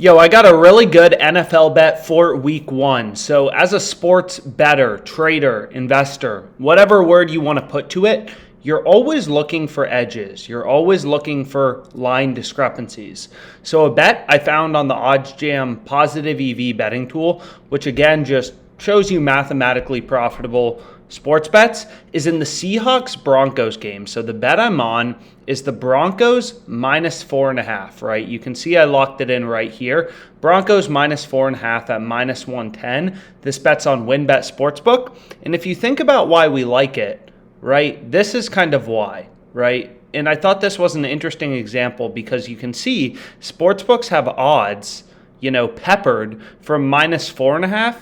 Yo, I got a really good NFL bet for week 1. So as a sports bettor, trader, investor, whatever word you want to put to it, you're always looking for edges. You're always looking for line discrepancies. So a bet I found on the OddsJam Positive EV betting tool, which again just shows you mathematically profitable sports bets, is in the Seahawks Broncos game. So the bet I'm on is the Broncos minus 4.5, right? You can see I locked it in right here. Broncos minus 4.5 at minus 110. This bet's on WynnBet Sportsbook. And if you think about why we like it, right, this is kind of why, right? And I thought this was an interesting example because you can see sportsbooks have odds, peppered from minus 4.5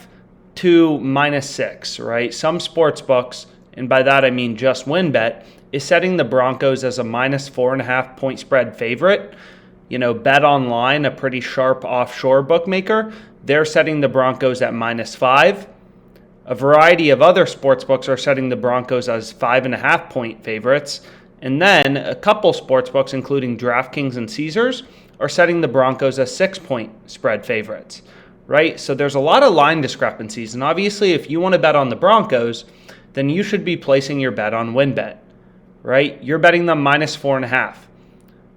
to minus 6, right? Some sports books, and by that I mean just WynnBet, is setting the Broncos as a minus 4.5 point spread favorite. Bet Online, a pretty sharp offshore bookmaker, they're setting the Broncos at minus 5. A variety of other sports books are setting the Broncos as 5.5 point favorites. And then a couple sports books, including DraftKings and Caesars, are setting the Broncos as 6 point spread favorites. Right? So there's a lot of line discrepancies. And obviously, if you want to bet on the Broncos, then you should be placing your bet on WynnBet, right? You're betting them minus 4.5.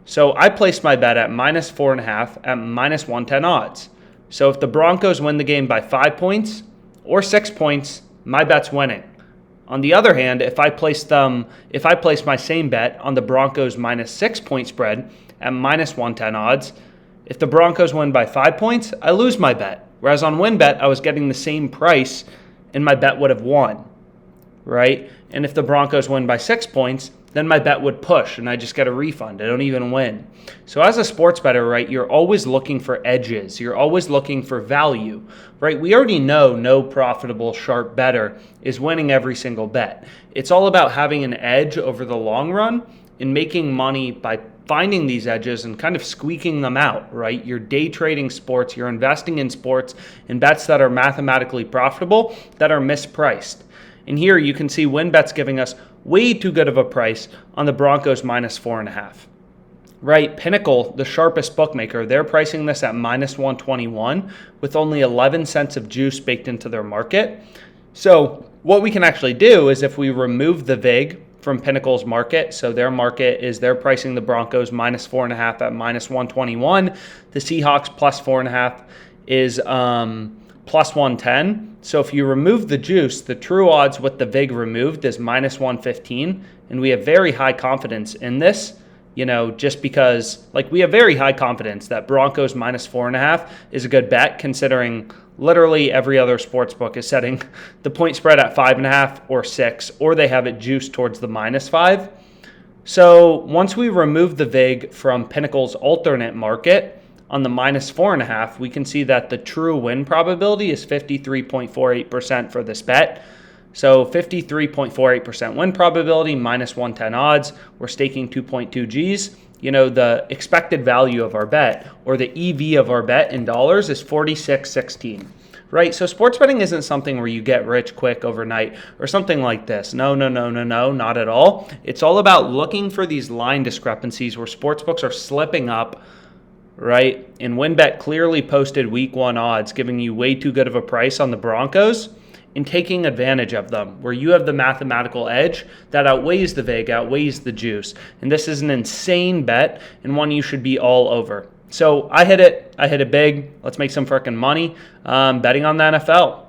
So I placed my bet at minus 4.5 at minus 110 odds. So if the Broncos win the game by 5 points or 6 points, my bet's winning. On the other hand, if I place my same bet on the Broncos minus 6 point spread at minus 110 odds, if the Broncos win by 5 points, I lose my bet. Whereas on WynnBet, I was getting the same price and my bet would have won, right? And if the Broncos win by 6 points, then my bet would push and I just get a refund. I don't even win. So as a sports bettor, right, you're always looking for edges. You're always looking for value, right? We already know no profitable sharp bettor is winning every single bet. It's all about having an edge over the long run and making money by finding these edges and kind of squeaking them out, right? You're day trading sports, you're investing in sports in bets that are mathematically profitable, that are mispriced. And here you can see WynnBet's giving us way too good of a price on the Broncos minus 4.5. Right? Pinnacle, the sharpest bookmaker, they're pricing this at minus 121 with only 11 cents of juice baked into their market. So what we can actually do is if we remove the VIG from Pinnacle's market, so their market is they're pricing the Broncos minus 4.5 at minus 121. The Seahawks plus 4.5 is plus 110. So if you remove the juice, the true odds with the VIG removed is minus 115. And we have very high confidence in this, just because we have very high confidence that Broncos minus 4.5 is a good bet considering literally every other sports book is setting the point spread at 5.5 or 6, or they have it juiced towards the minus 5. So once we remove the VIG from Pinnacle's alternate market on the minus 4.5, we can see that the true win probability is 53.48% for this bet. So 53.48% win probability, minus 110 odds. We're staking 2.2 Gs. The expected value of our bet, or the EV of our bet in dollars, is 46.16, right? So sports betting isn't something where you get rich quick overnight or something like this. No, not at all. It's all about looking for these line discrepancies where sportsbooks are slipping up, right? And WynnBet clearly posted week 1 odds, giving you way too good of a price on the Broncos and taking advantage of them, where you have the mathematical edge that outweighs the VIG, outweighs the juice. And this is an insane bet and one you should be all over. So I hit it big. Let's make some freaking money betting on the NFL.